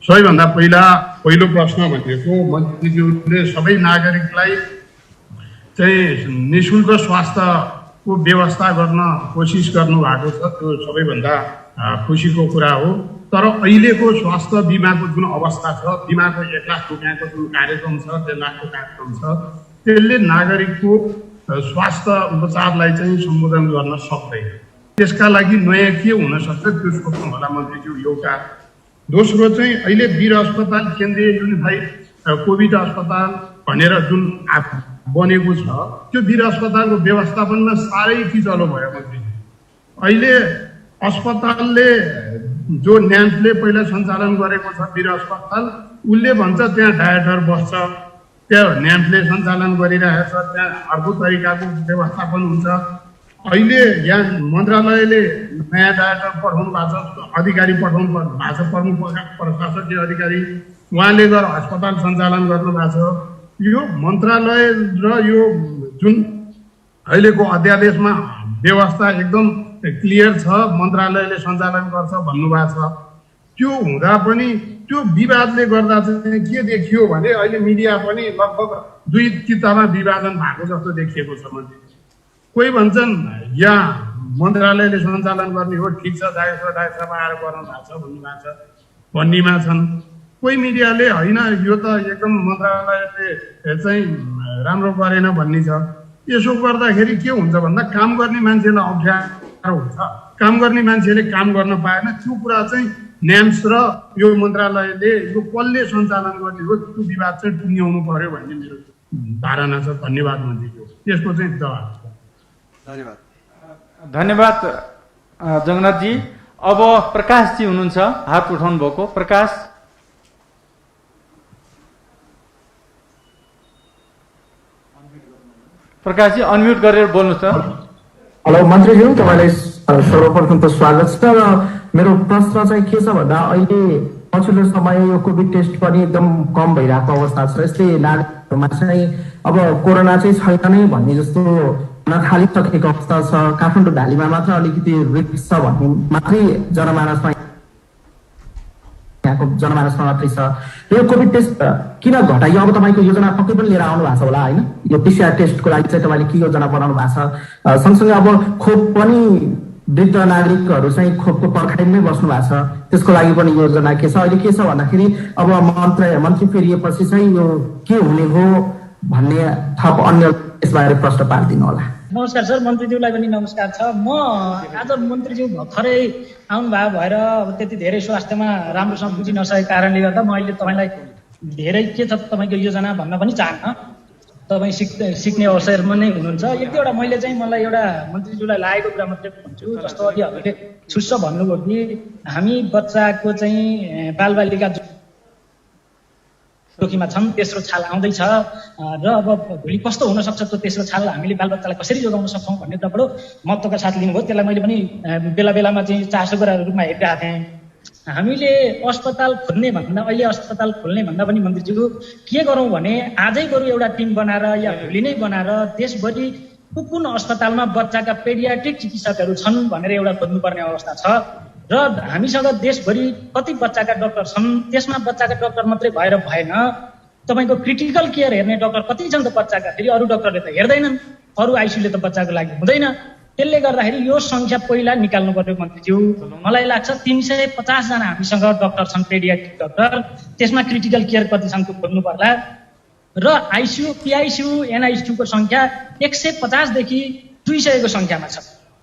सबैभन्दा पहिलो प्रश्न भनेको मन्त्रीज्यूले सबै नागरिकलाई चाहिँ निःशुल्क स्वास्थ्यको व्यवस्था गर्न कोसिस गर्नु भएको छ। त्यो सबैभन्दा खुसीको कुरा हो। तर अहिलेको स्वास्थ्य बिमाको जुन अवस्था छ, बिमाको 1 लाख रुपियाँको जुन कार्यक्रम छ, 1.5 लाखको कार्यक्रम छ, त्यसले नागरिकको स्वास्थ्य उपचारलाई चाहिँ सम्बोधन गर्न सक्दैन। त्यसका लागि नयाँ के हुन सक्छ त्यो सोच्नु होला मन्त्रीज्यू एउटा। दोस्रो चाहिँ अहिले वीर अस्पताल केन्द्रीय युनिफाइड कोभिड अस्पताल भनेर जुन बनेको छ, त्यो वीर अस्पतालको व्यवस्थापनमा साह्रै किचलो भयो मन्त्रीज्यू। अहिले अस्पतालले जो न्याम्सले पहिला सञ्चालन गरेको छ वीर अस्पताल, उसले भन्छ त्यहाँ डायरेक्टर बस्छ, त्यहाँ न्याम्सले सञ्चालन गरिरहेको छ, त्यहाँ अर्को तरिकाको व्यवस्थापन हुन्छ। अहिले यहाँ मन्त्रालयले नयाँ डायरेक्टर पठाउनु भएको छ, अधिकारी पठाउनु भएको छ, प्रमुख प्रशासकीय अधिकारी, उहाँले गएर अस्पताल सञ्चालन गर्नुभएको छ। यो मन्त्रालय र यो जुन अहिलेको अध्यादेशमा व्यवस्था एकदम क्लियर छ, मन्त्रालयले सञ्चालन गर्छ भन्नुभएको छ। त्यो हुँदा पनि त्यो विवादले गर्दा चाहिँ के देखियो भने अहिले मिडिया पनि लगभग 2 कितामा विभाजन भएको जस्तो देखिएको छ। मन्त्री कोही भन्छन् यहाँ मन्त्रालयले सञ्चालन गर्ने हो, ठिक छ, डाइरेक्टरमा आएर गर्नु भएको छ भन्नुभएको छ भन्नेमा छन्। कोही मिडियाले होइन यो त एकदम मन्त्रालयले चाहिँ राम्रो गरेन भन्ने छ। यसो गर्दाखेरि के हुन्छ भन्दा काम गर्ने मान्छेलाई अप्ठ्यारो हुन्छ, काम गर्ने मान्छेले काम गर्न पाएन। त्यो कुरा चाहिँ न्याम्स र यो मन्त्रालयले यो कसले सञ्चालन गर्ने हो त्यो विवाद चाहिँ टुङ्ग्याउनु पर्यो भन्ने मेरो धारणा छ। धन्यवाद मन्त्रीज्यू, यसको चाहिँ जवाब छ। धन्यवाद जगन्नाथजी। अब प्रकाशजी हुनुहुन्छ, हात उठाउनु भएको। प्रकाशजी अनम्युट गरेर बोल्नु त। हेलो मन्त्रीज्यू, तपाईँलाई सर्वप्रथम त स्वागत छ। र मेरो प्रश्न चाहिँ के छ भन्दा अहिले पछिल्लो समय यो कोभिड टेस्ट पनि एकदम कम भइरहेको अवस्था छ। यसले नागरिकहरूमा चाहिँ अब कोरोना चाहिँ छैन नै भन्ने जस्तो हुन थालिसकेको अवस्था छ। काठमाडौँ भ्यालीमा मात्र अलिकति रिस्क छ भन्ने मात्रै जनमानसमा मात्रै छ। यो कोभिड टेस्ट किन घटाइयो? अब तपाईँको योजना पक्कै पनि लिएर आउनु भएको छ होला होइन? यो PCR टेस्टको लागि चाहिँ तपाईँले के योजना बनाउनु भएको छ? सँगसँगै अब खोप पनि वृद्ध नागरिकहरू चाहिँ खोपको पर्खाइमै बस्नु भएको छ, त्यसको लागि पनि योजना के छ? अहिले के छ भन्दाखेरि अब मन्त्री फेरिएपछि चाहिँ यो के हुने हो भन्ने थप अन्य यसबारे प्रश्न पारिदिनु होला। नमस्कार सर, मन्त्रीज्यूलाई पनि नमस्कार छ। म आज मन्त्रीज्यू भर्खरै आउनुभएको भएर अब त्यति धेरै स्वास्थ्यमा राम्रोसँग बुझि नसकेको कारणले गर्दा म अहिले तपाईँलाई धेरै के छ तपाईँको योजना भन्न पनि चाहन्न। तपाईँ सिक्ने अवसरमा नै हुनुहुन्छ। एक दुईवटा मैले चाहिँ मलाई एउटा मन्त्रीज्यूलाई लागेको कुरा मात्रै भन्छु। जस्तो अघि हजुरले छुस्स भन्नुभयो कि हामी बच्चाको चाहिँ बालबालिका जोखिममा छन्, तेस्रो छाल आउँदैछ र अब भोलि कस्तो हुनसक्छ त्यो तेस्रो छाल हामीले बालबच्चालाई कसरी जोगाउन सक्छौँ भन्ने कुराबाट महत्त्वका साथ लिनुभयो। त्यसलाई मैले पनि बेला बेलामा चाहिँ चासोको रूपमा हेरिरहेको थिएँ। हामीले अस्पताल खोल्ने भन्दा अहिले अस्पताल खोल्ने भन्दा पनि मन्त्रीज्यू के गरौँ भने आजै गरौँ एउटा टिम बनाएर या भोलि नै बनाएर देशभरि कुन अस्पतालमा बच्चाका पेडियाट्रिक चिकित्सकहरू छन् भनेर एउटा खोज्नुपर्ने अवस्था छ। र हामीसँग देशभरि कति बच्चाका डाक्टर छन्, त्यसमा बच्चाका डाक्टर मात्रै भएर भएन, तपाईँको क्रिटिकल केयर हेर्ने डाक्टर कति छन् त बच्चाका, फेरि अरू डाक्टरले त हेर्दैनन्, अरू आइसियूले त बच्चाको लागि हुँदैन। त्यसले गर्दाखेरि यो सङ्ख्या पहिला निकाल्नु पर्यो मन्त्रीज्यू। मलाई लाग्छ 350 जना हामीसँग डाक्टर छन्, पेडियाट्रिक डाक्टर, त्यसमा क्रिटिकल केयर कति छन् त्यो खोज्नु पर्ला। र आइसियू, पिआइसियू, एनआइसियू को सङ्ख्या 150 देखि 200 को सङ्ख्यामा छ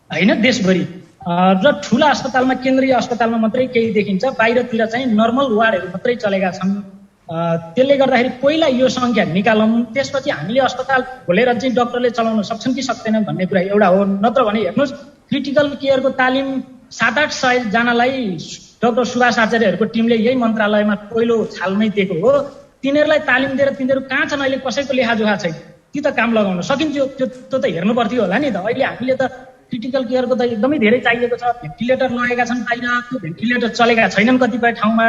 होइन देशभरि। र ठुला अस्पतालमा, केन्द्रीय अस्पतालमा मात्रै केही देखिन्छ, बाहिरतिर चाहिँ नर्मल वार्डहरू मात्रै चलेका छन्। त्यसले गर्दाखेरि पहिला यो सङ्ख्या निकालौँ, त्यसपछि हामीले अस्पताल खोलेर चाहिँ डाक्टरले चलाउन सक्छन् कि सक्दैनन् भन्ने कुरा एउटा हो। नत्र भने हेर्नुहोस्, क्रिटिकल केयरको तालिम 700-800 जनालाई डाक्टर सुभाष आचार्यहरूको टिमले यही मन्त्रालयमा पहिलो छालमै दिएको हो। तिनीहरूलाई तालिम दिएर तिनीहरू कहाँ छन् अहिले कसैको लेखाजोखा छैन। ती त काम लगाउन सकिन्थ्यो, त्यो त हेर्नु पर्थ्यो होला नि त। अहिले हामीले त क्रिटिकल केयरको त एकदमै धेरै चाहिएको छ। भेन्टिलेटर लगेका छन् बाहिर, त्यो भेन्टिलेटर चलेका छैनन् कतिपय ठाउँमा,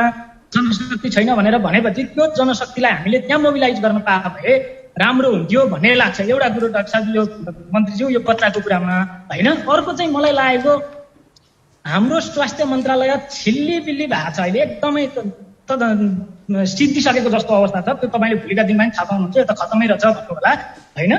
जनशक्ति छैन भनेर भनेपछि त्यो जनशक्तिलाई हामीले त्यहाँ मोबिलाइज गर्न पाए भए राम्रो हुन्थ्यो भन्ने लाग्छ। एउटा कुरो डाक्टर साहब, यो मन्त्रीज्यू यो बच्चाको कुरामा होइन। अर्को चाहिँ मलाई लागेको हाम्रो स्वास्थ्य मन्त्रालय छिल्ली बिल्ली भएको छ अहिले, एकदमै सिद्धिसकेको जस्तो अवस्था छ। त्यो तपाईँले भोलिका दिनमा पनि थाहा पाउनुहुन्छ, यो त खतमै रहेछ भन्नु होला होइन।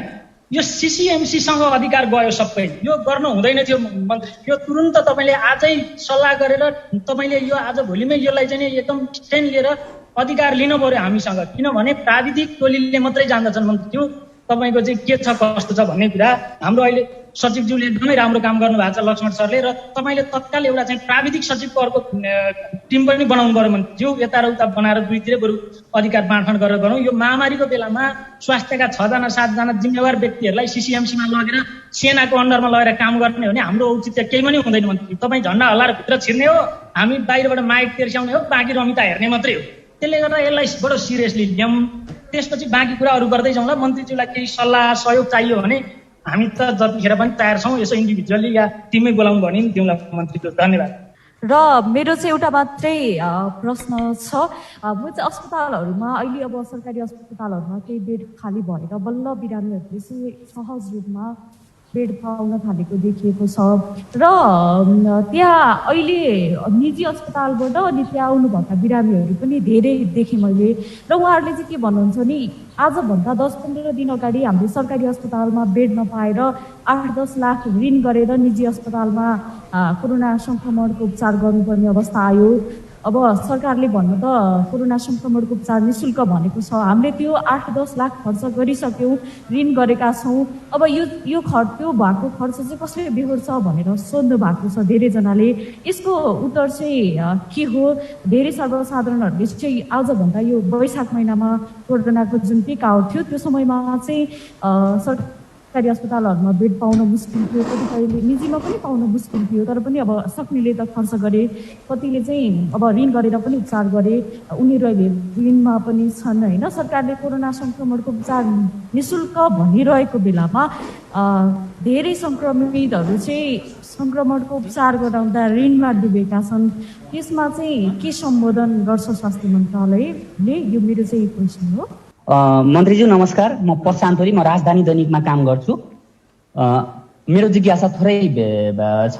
यो सिसिएमसीसँग अधिकार गयो सबै, यो गर्न हुँदैन थियो मन्त्री। यो तुरुन्त तपाईँले आजै सल्लाह गरेर तपाईँले यो आज भोलिमै यसलाई चाहिँ एकदम स्ट्यान्ड लिएर अधिकार लिनु पर्यो हामीसँग, किनभने प्राविधिक टोलीले मात्रै जान्दछन् मन्त्रीज्यू तपाईँको चाहिँ के छ कस्तो छ भन्ने कुरा। हाम्रो अहिले सचिवज्यूले एकदमै राम्रो काम गर्नुभएको छ लक्ष्मण सरले, र तपाईँले तत्काल एउटा चाहिँ प्राविधिक सचिवको अर्को टिम पनि बनाउनु पर्यो मन्त्रीज्यू। यता र उता बनाएर दुईतिरै बरु अधिकार बाँडफाँड गरेर गरौँ। यो महामारीको बेलामा स्वास्थ्यका 6जना 7जना जिम्मेवार व्यक्तिहरूलाई सिसिएमसीमा लगेर सेनाको अन्डरमा लगेर काम गर्ने हो भने हाम्रो औचित्य केही पनि हुँदैन मन्त्री। तपाईँ झन्डा हल्लाएर भित्र छिर्ने हो, हामी बाहिरबाट माइक तेर्स्याउने हो, बाँकी रमिता हेर्ने मात्रै हो। त्यसले गर्दा यसलाई बडो सिरियसली लियौँ। त्यसपछि बाँकी कुराहरू गर्दै जाउँला। मन्त्रीज्यूलाई केही सल्लाह सहयोग चाहियो भने हामी त जतिखेर पनि तयार छौँ। यसो इन्डिभिजुअली या टिमै बोलाउनु भने पनि दिउँला मन्त्रीज्यू। धन्यवाद। र मेरो चाहिँ एउटा मात्रै प्रश्न छ। म चाहिँ अस्पतालहरूमा अहिले अब सरकारी अस्पतालहरूमा केही बेड खाली भएर बल्ल बिरामीहरूले चाहिँ सहज रूपमा बेड पाउन थालेको देखिएको छ र त्यहाँ अहिले निजी अस्पतालबाट अनि त्यहाँ आउनुभएका बिरामीहरू पनि धेरै देखेँ मैले। र उहाँहरूले चाहिँ के भन्नुहुन्छ नि, आजभन्दा 10-15 दिन अगाडि हामीले सरकारी अस्पतालमा बेड नपाएर 8-10 लाख ऋण गरेर निजी अस्पतालमा कोरोना सङ्क्रमणको उपचार गर्नुपर्ने अवस्था आयो। अब सरकारले भन्नु त कोरोना सङ्क्रमणको उपचार निःशुल्क भनेको छ, हामीले त्यो 8-10 लाख खर्च गरिसक्यौँ, ऋण गरेका छौँ। अब यो त्यो भएको खर्च चाहिँ कसरी बेहोर्छ भनेर सोध्नु भएको छ धेरैजनाले। यसको उत्तर चाहिँ के हो? धेरै सर्वसाधारणहरूले चाहिँ आजभन्दा यो वैशाख महिनामा कोरोनाको जुन पिक आउट थियो त्यो समयमा चाहिँ सरकारी अस्पतालहरूमा बेड पाउन मुस्किल थियो, कतिपयले निजीमा पनि पाउन मुस्किल थियो। तर पनि अब सक्नेले त खर्च गरे, कतिले चाहिँ अब ऋण गरेर पनि उपचार गरे, उनीहरू अहिले ऋणमा पनि छन् होइन। सरकारले कोरोना सङ्क्रमणको उपचार निःशुल्क भनिरहेको बेलामा धेरै सङ्क्रमितहरू चाहिँ सङ्क्रमणको उपचार गराउँदा ऋणमा डुबेका छन्। त्यसमा चाहिँ के सम्बोधन गर्छ स्वास्थ्य मन्त्रालयले? यो मेरो चाहिँ क्वेसन हो। मन्त्रीज्यू नमस्कार, म पश्चान्तोरी, म राजधानी दैनिकमा काम गर्छु। मेरो जिज्ञासा थोरै छ।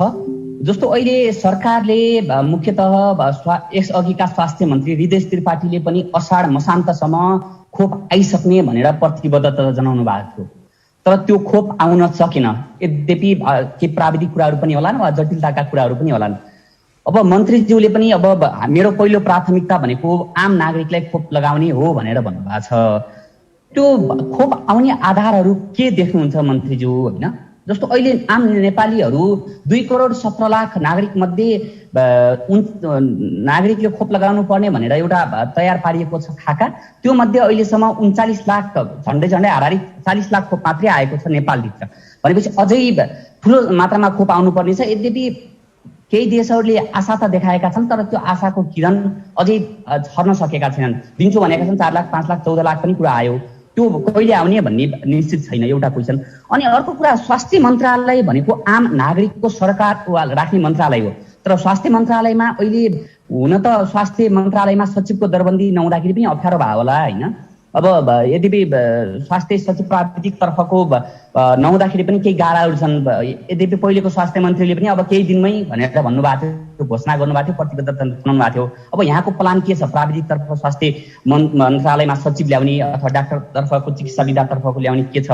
जस्तो अहिले सरकारले मुख्यतः यसअघिका स्वास्थ्य मन्त्री हृदय त्रिपाठीले पनि अषाढ मसान्तसम्म खोप आइसक्ने भनेर प्रतिबद्धता जनाउनु भएको थियो, तर त्यो खोप आउन सकेन। यद्यपि के प्राविधिक कुराहरू पनि होलान् वा जटिलताका कुराहरू पनि होलान्। अब मन्त्रीज्यूले पनि अब मेरो पहिलो प्राथमिकता भनेको आम नागरिकलाई खोप लगाउने हो भनेर भन्नुभएको छ। त्यो खोप आउने आधारहरू के देख्नुहुन्छ मन्त्रीज्यू? होइन, जस्तो अहिले आम नेपालीहरू 2,17,00,000 नागरिक मध्ये नागरिकले खोप लगाउनु पर्ने भनेर एउटा तयार पारिएको छ खाका। त्यो मध्ये अहिलेसम्म 39 लाख, झन्डै हाराहारी 40 लाख खोप मात्रै आएको छ नेपालभित्र। भनेपछि अझै ठुलो मात्रामा खोप आउनुपर्ने छ। यद्यपि केही देशहरूले आशा त देखाएका छन्, तर त्यो आशाको किरण अझै छर्न सकेका छैनन्। दिन्छु भनेका छन् 4 लाख, 5 लाख, 14 लाख पनि कुरा आयो। त्यो कहिले आउने भन्ने निश्चित छैन, एउटा क्वेसन। अनि अर्को कुरा, स्वास्थ्य मन्त्रालय भनेको आम नागरिकको सरकार राख्ने मन्त्रालय हो, तर स्वास्थ्य मन्त्रालयमा अहिले हुन त स्वास्थ्य मन्त्रालयमा सचिवको दरबन्दी नहुँदाखेरि पनि अप्ठ्यारो भयो होला होइन। अब यद्यपि स्वास्थ्य सचिव प्राविधिक तर्फको नहुँदाखेरि पनि केही गाह्राहरू छन्। यद्यपि पहिलेको स्वास्थ्य मन्त्रीले पनि अब केही दिनमै भनेर भन्नुभएको थियो, घोषणा गर्नुभएको थियो, प्रतिबद्धता जनाउनु भएको थियो। अब यहाँको प्लान के छ? प्राविधिक तर्फ स्वास्थ्य मन्त्रालयमा सचिव ल्याउने अथवा डाक्टर तर्फको चिकित्सा विधा तर्फको ल्याउने के छ?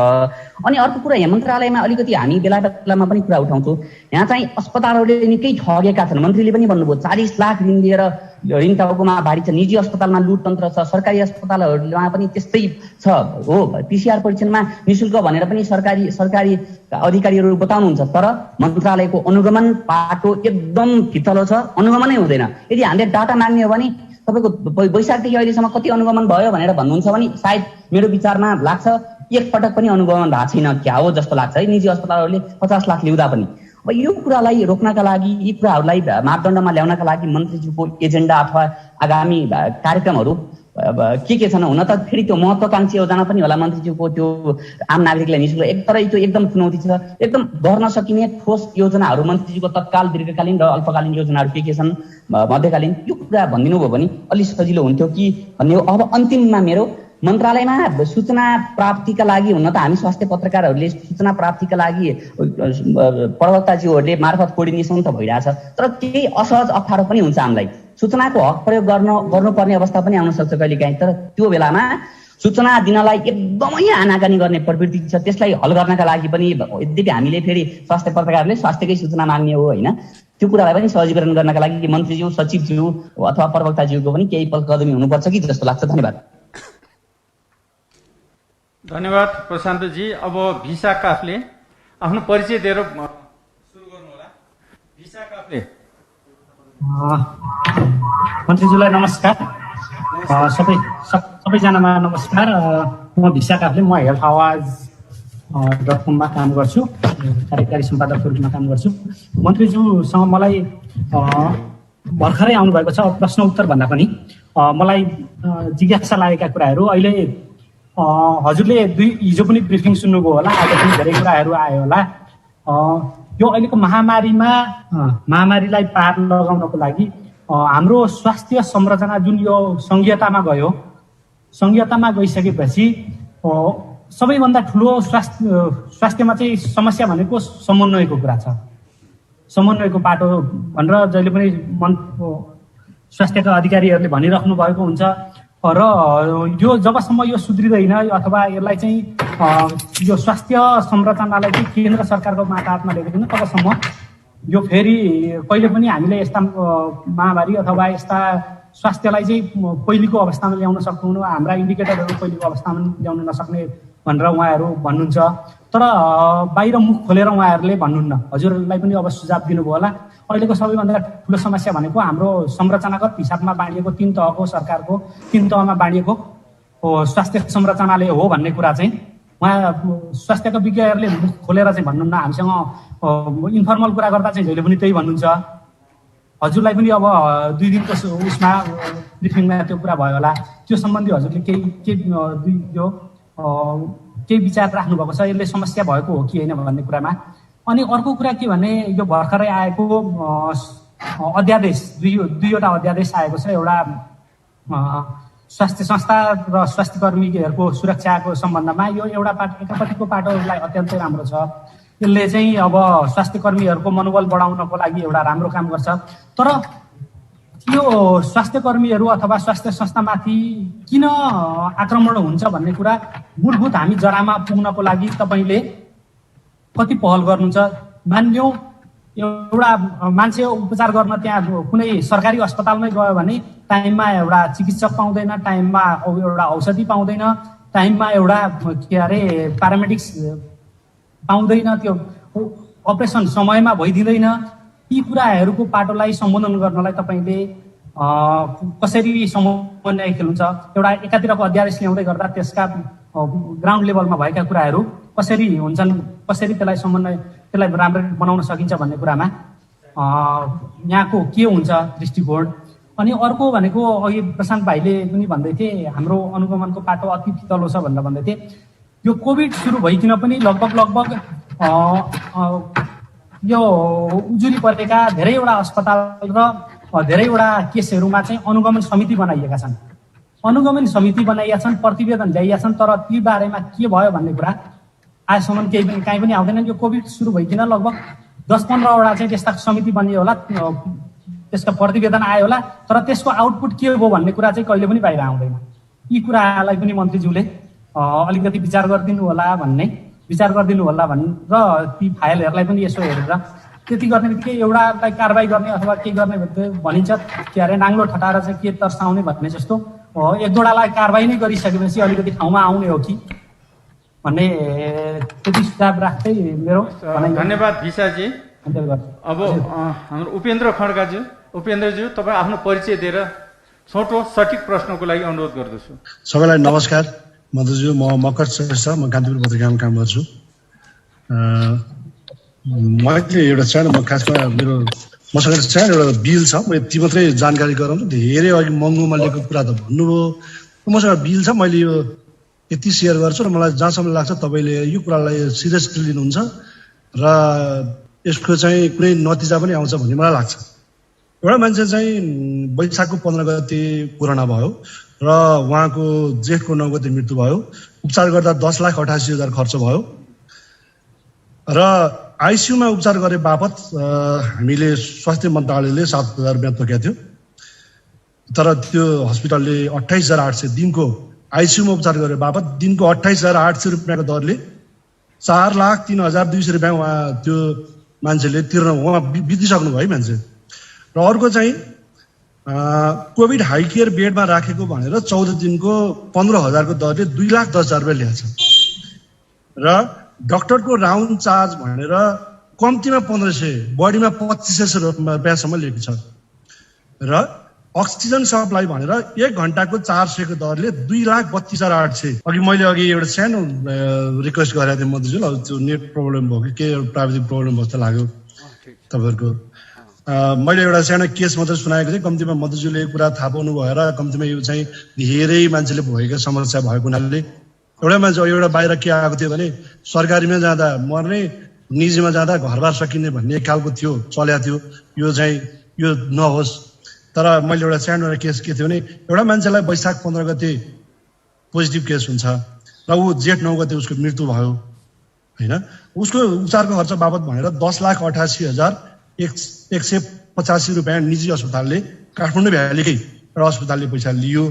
अनि अर्को कुरा, यहाँ मन्त्रालयमा अलिकति हामी बेला बेलामा पनि कुरा उठाउँछौँ, यहाँ चाहिँ अस्पतालहरूले निकै ठगेका छन्। मन्त्रीले पनि भन्नुभयो 40 लाख ऋण लिएर ऋण टाउकोमा भारी छ। निजी अस्पतालमा लुट तन्त्र छ, सरकारी अस्पतालहरूमा पनि त्यस्तै छ। हो, पिसिआर परीक्षणमा निःशुल्क भनेर पनि सरकारी अधिकारीहरू बताउनुहुन्छ, तर मन्त्रालयको अनुगमन पाटो एकदम फितलो छ, अनुगमनै हुँदैन। यदि हामीले डाटा माग्ने हो भने तपाईँको वैशाखदेखि अहिलेसम्म कति अनुगमन भयो भनेर भन्नुहुन्छ भने सायद मेरो विचारमा लाग्छ एक पटक पनि अनुगमन भएको छैन क्या हो जस्तो लाग्छ है। निजी अस्पतालहरूले 50 लाख ल्याउँदा पनि। अब यो कुरालाई रोक्नका लागि, यी कुराहरूलाई मापदण्डमा ल्याउनका लागि मन्त्रीज्यूको एजेन्डा अथवा आगामी कार्यक्रमहरू के छन्? हुन त फेरि त्यो महत्त्वाकांक्षी योजना पनि होला मन्त्रीज्यूको, त्यो आम नागरिकलाई निःशुल्क, तर त्यो एकदम चुनौती छ। एकदम गर्न सकिने ठोस योजनाहरू मन्त्रीज्यूको तत्काल, दीर्घकालीन र अल्पकालीन योजनाहरू के छन्, मध्यकालीन, यो कुरा भनिदिनु भयो भने अलि सजिलो हुन्थ्यो कि भन्ने हो। अब अन्तिममा मेरो मन्त्रालयमा सूचना प्राप्तिका लागि, हुन त हामी स्वास्थ्य पत्रकारहरूले सूचना प्राप्तिका लागि प्रवक्ताज्यूहरूले मार्फत कोर्डिनेसन त भइरहेछ, तर केही असहज अप्ठ्यारो पनि हुन्छ हामीलाई। सूचनाको हक प्रयोग गर्नुपर्ने अवस्था पनि आउन सक्छ कहिलेकाहीँ। तर त्यो बेलामा सूचना दिनलाई एकदमै आनाकानी गर्ने प्रवृत्ति छ, त्यसलाई हल गर्नका लागि पनि यद्यपि हामीले फेरि स्वास्थ्य पत्रकारले स्वास्थ्यकै सूचना माग्ने हो होइन, त्यो कुरालाई पनि सहजीकरण गर्नका लागि मन्त्रीज्यू, सचिवज्यू अथवा प्रवक्ताज्यूको पनि केही कदमी हुनुपर्छ कि जस्तो लाग्छ। धन्यवाद। धन्यवाद प्रशान्तजी। अब भिसा काफले आफ्नो परिचय दिएर सुरु गर्नु होला। भिसा काफले। मन्त्रीज्यूलाई नमस्कार। सबैजनामा नमस्कार। म भिसा काफले, म हेल्थ आवाज .com काम गर्छु, कार्यकारी सम्पादकको रूपमा काम गर्छु। मन्त्रीज्यूसँग मलाई भर्खरै आउनुभएको छ, प्रश्न उत्तर भन्दा पनि मलाई जिज्ञासा लागेका कुराहरू अहिले हजुरले हिजो पनि ब्रिफिङ सुन्नुभयो होला, आज पनि धेरै कुराहरू आयो होला। यो अहिलेको महामारीलाई पार लगाउनको लागि हाम्रो स्वास्थ्य संरचना जुन यो संघीयतामा गयो, संघीयतामा गइसकेपछि सबैभन्दा ठुलो स्वास्थ्यमा चाहिँ समस्या भनेको समन्वयको कुरा छ। समन्वयको पाटो भनेर जहिले पनि स्वास्थ्यका अधिकारीहरूले भनिराख्नु भएको हुन्छ र यो जबसम्म यो सुध्रिँदैन अथवा यसलाई चाहिँ यो स्वास्थ्य संरचनालाई चाहिँ केन्द्र सरकारको हातमा लिएको छैन तबसम्म यो फेरि कहिले पनि हामीले यस्ता महामारी अथवा यस्ता स्वास्थ्यलाई चाहिँ पहिलेको अवस्थामा ल्याउन सक्दैनौँ, हाम्रा इन्डिकेटरहरू पहिलेको अवस्थामा ल्याउन नसक्ने भनेर उहाँहरू भन्नुहुन्छ। तर बाहिर मुख खोलेर उहाँहरूले भन्नुहुन्न। हजुरलाई पनि अब सुझाव दिनुभयो होला। अहिलेको सबैभन्दा ठुलो समस्या भनेको हाम्रो संरचनागत हिसाबमा बाँडिएको 3 तहको सरकारको 3 तहमा बाँडिएको स्वास्थ्य संरचनाले हो भन्ने कुरा चाहिँ उहाँ स्वास्थ्यका विज्ञहरूले मुख खोलेर चाहिँ भन्नुहुन्न। हामीसँग इन्फर्मल कुरा गर्दा चाहिँ जहिले पनि त्यही भन्नुहुन्छ। हजुरलाई पनि अब 2 दिनको उसमा ब्रिफिङमा त्यो कुरा भयो होला, त्यो सम्बन्धी हजुरले केही विचार राख्नुभएको छ, यसले समस्या भएको हो कि होइन भन्ने कुरामा। अनि अर्को कुरा के भने यो भर्खरै आएको अध्यादेश दुईवटा अध्यादेश आएको छ। एउटा स्वास्थ्य संस्था र स्वास्थ्य कर्मीहरूको सुरक्षाको सम्बन्धमा यो एकापट्टिको पाटोलाई अत्यन्तै राम्रो छ। यसले चाहिँ अब स्वास्थ्य कर्मीहरूको मनोबल बढाउनको लागि एउटा राम्रो काम गर्छ। तर यो स्वास्थ्य कर्मीहरू अथवा स्वास्थ्य संस्थामाथि किन आक्रमण हुन्छ भन्ने कुरा मूलभूत हामी जरामा पुग्नको लागि तपाईँले कति पहल गर्नुहुन्छ? मान्यौँ एउटा मान्छे उपचार गर्न त्यहाँ कुनै सरकारी अस्पतालमै गयो भने टाइममा एउटा चिकित्सक पाउँदैन, टाइममा एउटा औषधि पाउँदैन, टाइममा एउटा प्यारामेडिक्स पाउँदैन, त्यो अपरेसन समयमा भइदिँदैन। यी कुराहरूको पाटोलाई सम्बोधन गर्नलाई तपाईँले कसरी समन्वय खेल्नुहुन्छ? एउटा एकातिरको अध्यादेश ल्याउँदै गर्दा त्यसका ग्राउन्ड लेभलमा भएका कुराहरू कसरी हुन्छन्, कसरी त्यसलाई राम्ररी बनाउन सकिन्छ भन्ने कुरामा यहाँको के हुन्छ दृष्टिकोण? अनि अर्को भनेको अघि प्रशान्त भाइले पनि भन्दै थिए हाम्रो अनुगमनको पाटो अति तल्लो छ भनेर भन्दै थिए। यो कोभिड सुरु भइकन पनि लगभग यो उजुरी परेका धेरैवटा अस्पताल र धेरैवटा केसहरूमा चाहिँ अनुगमन समिति बनाइएका छन्। अनुगमन समिति बनाइएका छन्, प्रतिवेदन ल्याइएका छन्, तर ती बारेमा के भयो भन्ने कुरा आजसम्म काहीँ पनि आउँदैन। यो कोभिड सुरु भइकन लगभग 10-15 वटा चाहिँ त्यस्ता समिति बनियो होला, त्यसको प्रतिवेदन आयो होला, तर त्यसको आउटपुट के हो भन्ने कुरा चाहिँ कहिले पनि बाहिर आउँदैन। यी कुरालाई पनि मन्त्रीज्यूले अलिकति विचार गरिदिनु होला भनेर ती फाइलहरूलाई पनि यसो हेरेर त्यति गर्ने बित्तिकै एउटालाई कारवाही गर्ने अथवा के गर्ने भनिन्छ नाङ्लो ठटाएर चाहिँ के तर्साउने भन्ने जस्तो 1-2वटालाई कारवाही नै गरिसकेपछि अलिकति ठाउँमा आउने हो कि भन्ने त्यति सुझाव राख्दै मेरो धन्यवाद भिसाजी। अब हाम्रो उपेन्द्रज्यू तपाईँ आफ्नो परिचय दिएर छोटो सठिक प्रश्नको लागि अनुरोध गर्दछु। सबैलाई नमस्कार। मधुज्यू, म मकर श्रेष्ठ, म कान्तिपुर पत्रिकामा काम गर्छु। मैले एउटा सानो खासमा मसँग सानो एउटा बिल छ, म यति मात्रै जानकारी गराउँछु। धेरै अघि महँगोमा लिएको कुरा त भन्नुभयो, मसँग बिल छ, मैले यो यति सेयर गर्छु र मलाई जहाँसम्म लाग्छ तपाईँले यो कुरालाई सिरियसली लिनुहुन्छ र यसको चाहिँ कुनै नतिजा पनि आउँछ भन्ने मलाई लाग्छ। एउटा मान्छे चाहिँ वैशाखको 15 गते कोरोना भयो र उहाँको जेठको 9 गते मृत्यु भयो। उपचार गर्दा 10,88,000 खर्च भयो र आइसियूमा उपचार गरे बापत हामीले स्वास्थ्य मन्त्रालयले 7,000 रुपियाँ तोकेको थियो तर त्यो हस्पिटलले 28,800 दिनको आइसियुमा उपचार गरे बापत दिनको 28,800 रुपियाँको दरले 4,03,200 रुपियाँ उहाँ त्यो मान्छेले तिर्न उहाँ बितिसक्नु भयो है मान्छे। र अर्को चाहिँ कोभिड हाई केयर बेडमा राखेको भनेर 14 दिनको 15,000 को दरले 2,10,000 रुपियाँ ल्याएको छ। र डाक्टरको राउन्ड चार्ज भनेर कम्तीमा 1,500 बढीमा 2,500 रुपियाँसम्म लिएको छ। र अक्सिजन सप्लाई भनेर 1 घण्टाको 400 को दरले 2,32,800। मैले अघि एउटा सानो रिक्वेस्ट गरेको थिएँ मन्त्रीज्यूले, अब त्यो नेट प्रब्लम भयो कि के प्राविधिक प्रब्लम जस्तो लाग्यो तपाईँहरूको। मैले एउटा सानो केस मात्रै सुनाएको थिएँ, कम्तीमा मन्त्रीज्यूले कुरा थाहा पाउनु भएर कम्तीमा यो चाहिँ धेरै मान्छेले भएका समस्या भएको हुनाले एउटा मान्छे एउटा बाहिर के आएको थियो भने सरकारीमा जाँदा मर्ने, निजीमा जाँदा घरबार सकिने भन्ने खालको थियो, चलेको थियो। यो चाहिँ यो नहोस्। तर मैले एउटा सानो केस के थियो भने एउटा मान्छेलाई वैशाख 15 गते पोजिटिभ केस हुन्छ र ऊ जेठ 9 गते उसको मृत्यु भयो होइन। उसको उपचारको खर्च बाबत भनेर 10,88,185 रुपियाँ निजी अस्पतालले काठमाडौँ भ्यालीकै एउटा अस्पतालले पैसा लियो।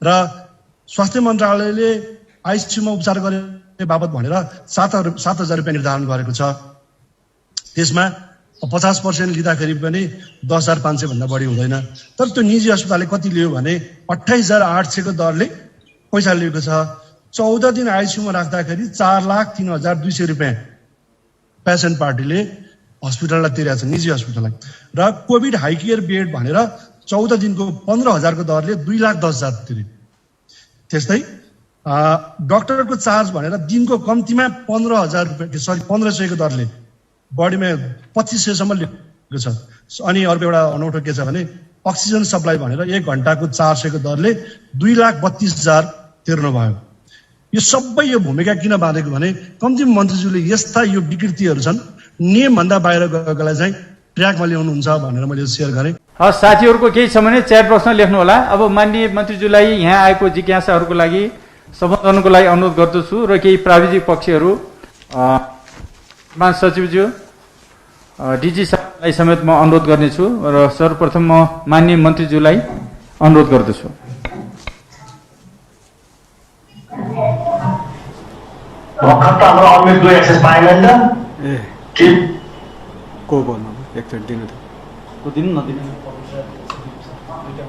र स्वास्थ्य मन्त्रालयले आइसियुमा उपचार गर्ने बाबत भनेर 7,000 रुपियाँ निर्धारण गरेको छ। त्यसमा 50% लिँदाखेरि पनि 10,500 भन्दा बढी हुँदैन। तर त्यो निजी अस्पतालले कति लियो भने 28,800 को दरले पैसा लिएको छ। 14 दिन आइसियुमा राख्दाखेरि 4,03,200 रुपियाँ पेसेन्ट पार्टीले हस्पिटललाई तिरेको छ, निजी हस्पिटललाई। र कोभिड हाई केयर बेड भनेर 14 दिनको 15,000 को दरले 2,10,000 तिरे। त्यस्तै डाक्टरको चार्ज भनेर दिनको कम्तीमा 15,000 रुपियाँ 1,500 को दरले बढीमा 2,500सम्म लिएको छ। अनि अर्को एउटा अनौठो के छ भने अक्सिजन सप्लाई भनेर 1 घण्टाको 400 को दरले 2,32,000 तिर्नु भयो। यो सबै यो भूमिका किन बाँधेको भने कम्ती मन्त्रीज्यूले यस्ता यो विकृतिहरू छन्, नियमभन्दा बाहिर गएकोलाई चाहिँ ट्र्याकमा ल्याउनुहुन्छ भनेर मैले सेयर गरेँ। हस्, साथीहरूको केही छ भने च्याट बक्समा लेख्नु होला। अब माननीय मन्त्रीज्यूलाई यहाँ आएको जिज्ञासाहरूको लागि सम्बोधनको लागि अनुरोध गर्दछु र केही प्राविधिक पक्षहरू सचिवज्यू डिजी साहबलाई समेत म अनुरोध गर्नेछु। र सर्वप्रथम म माननीय मन्त्रीज्यूलाई अनुरोध गर्दछु। हाम्रो अमितको एक्सेस पाएन नि त को बोल्नु एकचोटि दिनु त दिनु नदिनु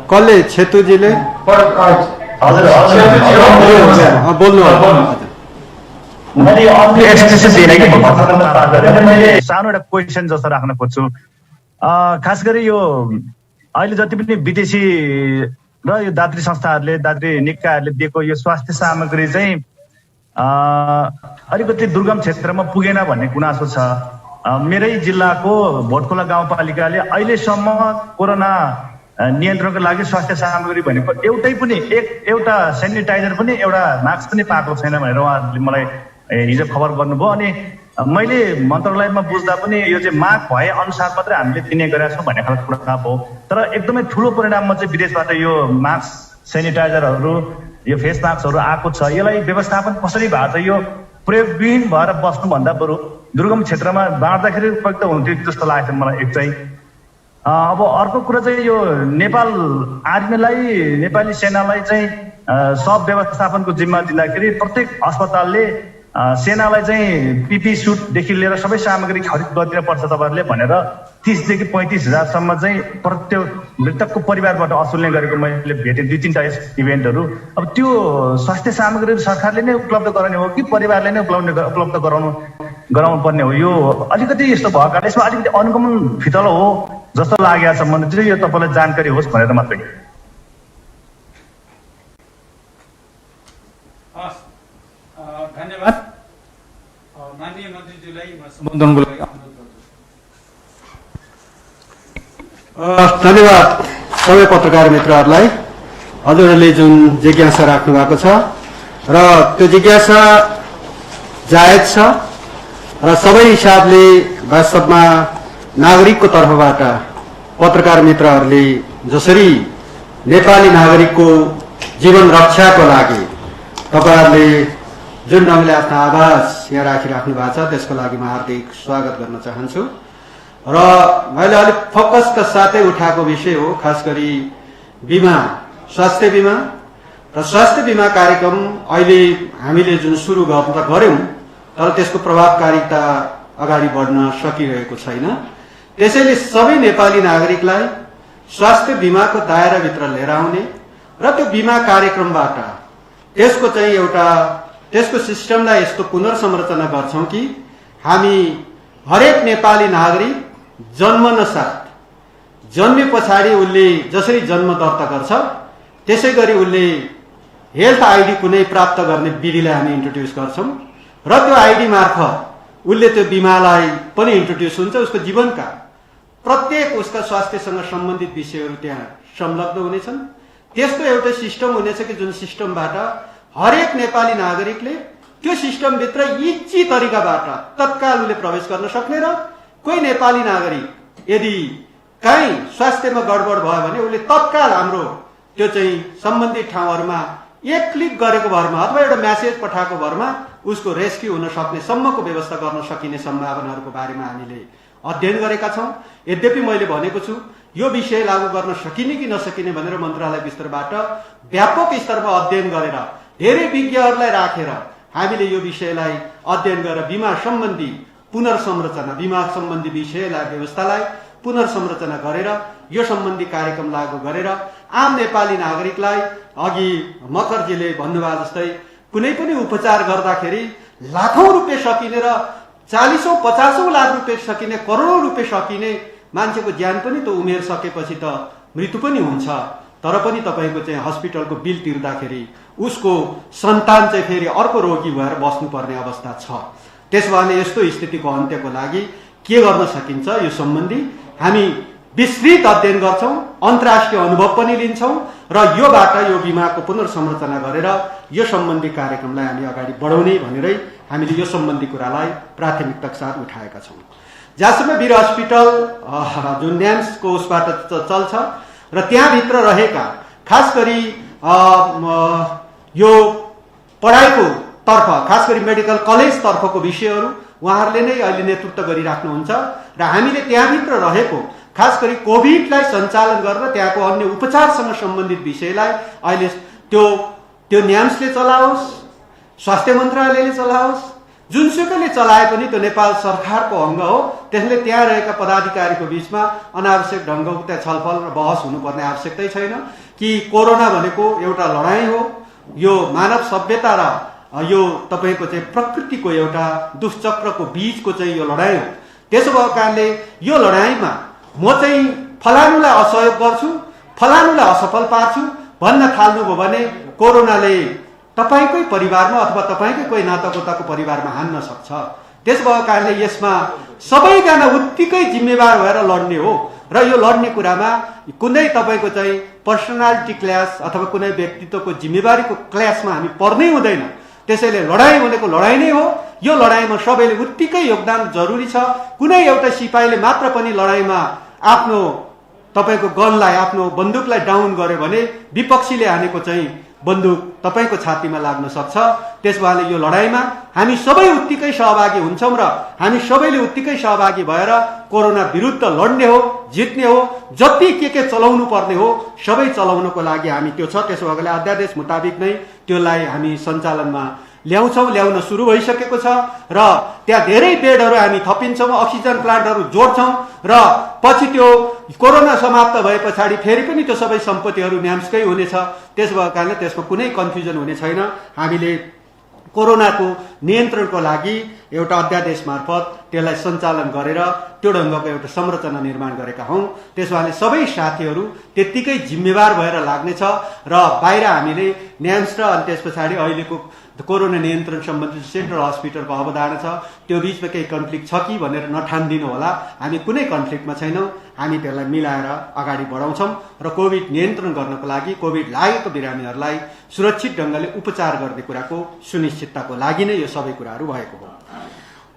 कसले छेतुजीले हजुर बोल्नु सानो एउटा क्वेसन जस्तो राख्न खोज्छु। खास गरी यो अहिले जति पनि विदेशी र यो दात्री संस्थाहरूले दात्री निकायहरूले दिएको यो स्वास्थ्य सामग्री चाहिँ अलिकति दुर्गम क्षेत्रमा पुगेन भन्ने गुनासो छ। मेरै जिल्लाको भोटखोला गाउँपालिकाले अहिलेसम्म कोरोना नियन्त्रणको लागि स्वास्थ्य सामग्री भनेको एउटा सेनिटाइजर पनि एउटा मास्क पनि पाएको छैन भनेर उहाँहरूले मलाई हिजो खबर गर्नुभयो। अनि मैले मन्त्रालयमा बुझ्दा पनि यो चाहिँ माग भए अनुसार मात्रै हामीले दिने गरेका छौँ भन्ने खालको कुरा भयो। तर एकदमै ठुलो परिणाममा चाहिँ विदेशबाट यो मास्क, सेनिटाइजरहरू, यो फेस मास्कहरू आएको छ। यसलाई व्यवस्थापन कसरी भएको छ? यो प्रयोगविहीन भएर बस्नुभन्दा बरु दुर्गम क्षेत्रमा बाँड्दाखेरि उपयुक्त हुन्थ्यो जस्तो लाग्छ मलाई एक चाहिँ। अब अर्को कुरा चाहिँ यो नेपाल आर्मीलाई, नेपाली सेनालाई चाहिँ सब व्यवस्थापनको जिम्मा दिँदाखेरि प्रत्येक अस्पतालले सेनालाई चाहिँ पिपी सुटदेखि लिएर सबै सामग्री खरिद गरिदिन पर्छ तपाईँहरूले भनेर 30 देखि 35,000सम्म चाहिँ प्रत्येक मृतकको परिवारबाट असुल्ने गरेको मैले भेटेँ 2-3टा इभेन्टहरू। अब त्यो स्वास्थ्य सामग्री सरकारले नै उपलब्ध गराउने हो कि परिवारले नै उपलब्ध गराउनु पर्ने हो? यो अलिकति यस्तो भएको कारणले यसमा अलिकति अनुगमन फितलो हो जस्तो लागेको छ। मन्त्री यो तपाईँलाई जानकारी होस् भनेर मात्रै। धन्यवाद। माननीय मन्त्रीज्यूलाई सम्बोधनको लागि अनुरोध गर्दछु। धन्यवाद सबै पत्रकार मित्रहरूलाई। हजुरहरूले जुन जिज्ञासा राख्नु भएको छ र त्यो जिज्ञासा जायज छ र सबै हिसाबले वास्तवमा नागरिकको तर्फबाट पत्रकार मित्रहरूले जसरी नेपाली नागरिकको जीवन रक्षाको लागि तपाईँहरूले जुन ढङ्गले आफ्नो आवाज यहाँ राखिराख्नु भएको छ त्यसको लागि म हार्दिक स्वागत गर्न चाहन्छु। र मैले अलिक फोकसका साथै उठाएको विषय हो खास गरी बिमा स्वास्थ्य बिमा र स्वास्थ्य बिमा कार्यक्रम अहिले हामीले जुन सुरु गर्यौं तर त्यसको प्रभावकारिता अगाडि बढ्न सकिरहेको छैन। त्यसैले सबै नेपाली नागरिकलाई स्वास्थ्य बिमाको दायराभित्र लिएर आउने र त्यो बिमा कार्यक्रमबाट त्यसको चाहिँ एउटा त्यसको सिस्टमलाई यस्तो पुनर्संरचना गर्छौं कि हामी हरेक नेपाली नागरिक जन्मनसाथ जन्मे पछाडि उसले जसरी जन्म दर्ता गर्छ त्यसै गरी उसले हेल्थ आइडी कुनै प्राप्त गर्ने विधिलाई हामी इन्ट्रोड्युस गर्छौं र त्यो आइडी मार्फत उसले त्यो बिमालाई पनि इन्ट्रोड्युस हुन्छ। उसको जीवनका प्रत्येक उसका स्वास्थ्यसँग सम्बन्धित विषयहरू त्यहाँ संलग्न हुनेछन्। त्यस्तो एउटा सिस्टम हुनेछ कि जुन सिस्टमबाट हरेक नेपाली नागरिकले त्यो सिस्टमभित्र इजी तरिकाबाट तत्काल उसले प्रवेश गर्न सक्ने र कोही नेपाली नागरिक यदि कहीँ स्वास्थ्यमा गडबड भयो भने उसले तत्काल हाम्रो त्यो चाहिँ सम्बन्धित ठाउँहरूमा एक क्लिक गरेको भरमा अथवा एउटा मेसेज पठाएको भरमा उसको रेस्क्यु हुन सक्ने सम्मको व्यवस्था गर्न सकिने सम्भावनाहरूको बारेमा हामीले अध्ययन गरेका छौं। यद्यपि मैले भनेको छु यो विषय लागू गर्न सकिने कि नसकिने भनेर मन्त्रालय स्तरबाट व्यापक स्तरमा अध्ययन गरेर धेरै विज्ञहरूलाई राखेर हामीले यो विषयलाई अध्ययन गरेर बिमा सम्बन्धी पुनर्संरचना बिमा सम्बन्धी विषयलाई व्यवस्थालाई पुनर्संरचना गरेर यो सम्बन्धी कार्यक्रम लागू गरेर आम नेपाली नागरिकलाई अघि मकरजीले भन्नुभयो जस्तै कुनै पनि उपचार गर्दाखेरि लाखौं रुपैयाँ सकिने र 40-50 लाख रुपैयाँ सकिने करोडौं रुपैयाँ सकिने मान्छेको ज्यान पनि त उमेर सकेपछि त मृत्यु पनि हुन्छ। तर पनि तपाईको चाहिँ हस्पिटलको बिल तिर्दाखेरि उसको सन्तान चाहिँ फेरि अर्को रोगी भएर बस्नुपर्ने अवस्था छ। त्यसैले यस्तो स्थितिको अन्त्यको लागि के गर्न सकिन्छ यो सम्बन्धी हामी विस्तृत अध्ययन गर्छौं, अन्तर्राष्ट्रिय अनुभव पनि लिन्छौं र योबाट यो बिमाको पुनर्संरचना गरेर यो सम्बन्धी कार्यक्रमलाई हामी अगाडि बढाउने भनेरै हामीले यो सम्बन्धी कुरालाई प्राथमिकताका साथ उठाएका छौं। जहाँसम्म वीर हस्पिटल जुन न्याम्सको उसबाट चल्छ र त्यहाँभित्र रहेका खास गरी यो पढाइको तर्फ खास गरी मेडिकल कलेज तर्फको विषयहरू उहाँहरूले नै अहिले नेतृत्व गरिराख्नुहुन्छ र हामीले त्यहाँभित्र रहेको खास गरी कोभिडलाई सञ्चालन गरेर त्यहाँको अन्य उपचारसँग सम्बन्धित विषयलाई अहिले त्यो न्याम्सले चलाओस्, स्वास्थ्य मन्त्रालयले चलाओस्, जुनसुकैले चलाए पनि त्यो नेपाल सरकारको अङ्ग हो। त्यसले त्यहाँ रहेका पदाधिकारीको बीचमा अनावश्यक ढङ्गको त्यहाँ छलफल र बहस हुनुपर्ने आवश्यकतै छैन कि कोरोना भनेको एउटा लडाई हो, यो मानव सभ्यता र यो तपाईको चाहिँ प्रकृतिको एउटा दुष्चक्रको बीचको चाहिँ यो लडाई हो। त्यसो भएको कारणले यो लडाईमा म चाहिँ फलानुलाई असहयोग गर्छु, फलानुलाई असफल पार्छु भन्न थाल्नुभयो भने कोरोनाले तपाईकै परिवारमा अथवा तपाईकै कोही नातागोताको परिवारमा हान्न सक्छ। त्यसो भएको कारणले यसमा सबैजना उत्तिकै जिम्मेवार भएर लड्ने हो र यो लड्ने कुरामा कुनै तपाईको चाहिँ पर्सनालिटी क्ल्यास अथवा कुनै व्यक्तित्वको जिम्मेवारीको क्ल्यासमा हामी पर्नै हुँदैन। त्यसैले लडाई भनेको लडाई नै हो। यो लडाईमा सबैले उत्तिकै योगदान जरुरी छ। कुनै एउटा सिपाहीले मात्र पनि लडाईमा आफ्नो तपाईको गनलाई आफ्नो बन्दुकलाई डाउन गर्यो भने विपक्षीले हानेको चाहिँ बन्दुक तपाईको छातीमा लाग्न सक्छ। त्यसैले यो लडाईमा हामी सबै उत्तिकै सहभागी हुन्छौं र हामी सबैले उत्तिकै सहभागी भएर कोरोना विरुद्ध लड्ने हो, जित्ने हो। जति के चलाउनु पर्ने हो सबै चलाउनको लागि हामी त्यो छ। त्यसो भएकोले अध्यादेश मुताबिक नै त्यसलाई हामी सञ्चालनमा ल्याउन सुरु भइसकेको छ र त्यहाँ धेरै बेडहरू हामी थपिन्छौं, अक्सिजन प्लान्टहरू जोड्छौं र पछि त्यो कोरोना समाप्त भए पछाडि फेरि पनि त्यो सबै सम्पत्तिहरू न्याम्सकै हुनेछ। त्यसो भएको कारणले त्यसको कुनै कन्फ्युजन हुने छैन। हामीले कोरोनाको नियन्त्रणको लागि एउटा अध्यादेश मार्फत त्यसलाई सञ्चालन गरेर त्यो ढङ्गको एउटा संरचना निर्माण गरेका हौं। त्यसैले सबै साथीहरू त्यतिकै जिम्मेवार भएर लाग्नेछ र बाहिर हामीले न्याम्स र अनि त्यसपछि अहिलेको कोरोना नियन्त्रण सम्बन्धी सेन्ट्रल हस्पिटलको अवधारणा छ त्यो बीचमा केही कन्फ्लिक्ट छ कि भनेर नठान्दिनु होला। हामी कुनै कन्फ्लिक्टमा छैनौं। हामी त्यसलाई मिलाएर अगाडि बढाउँछौं र कोभिड नियन्त्रण गर्नको लागि कोभिड लागेको बिरामीहरूलाई सुरक्षित ढङ्गले उपचार गर्ने कुराको सुनिश्चितताको लागि नै यो सबै कुराहरू भएको हो।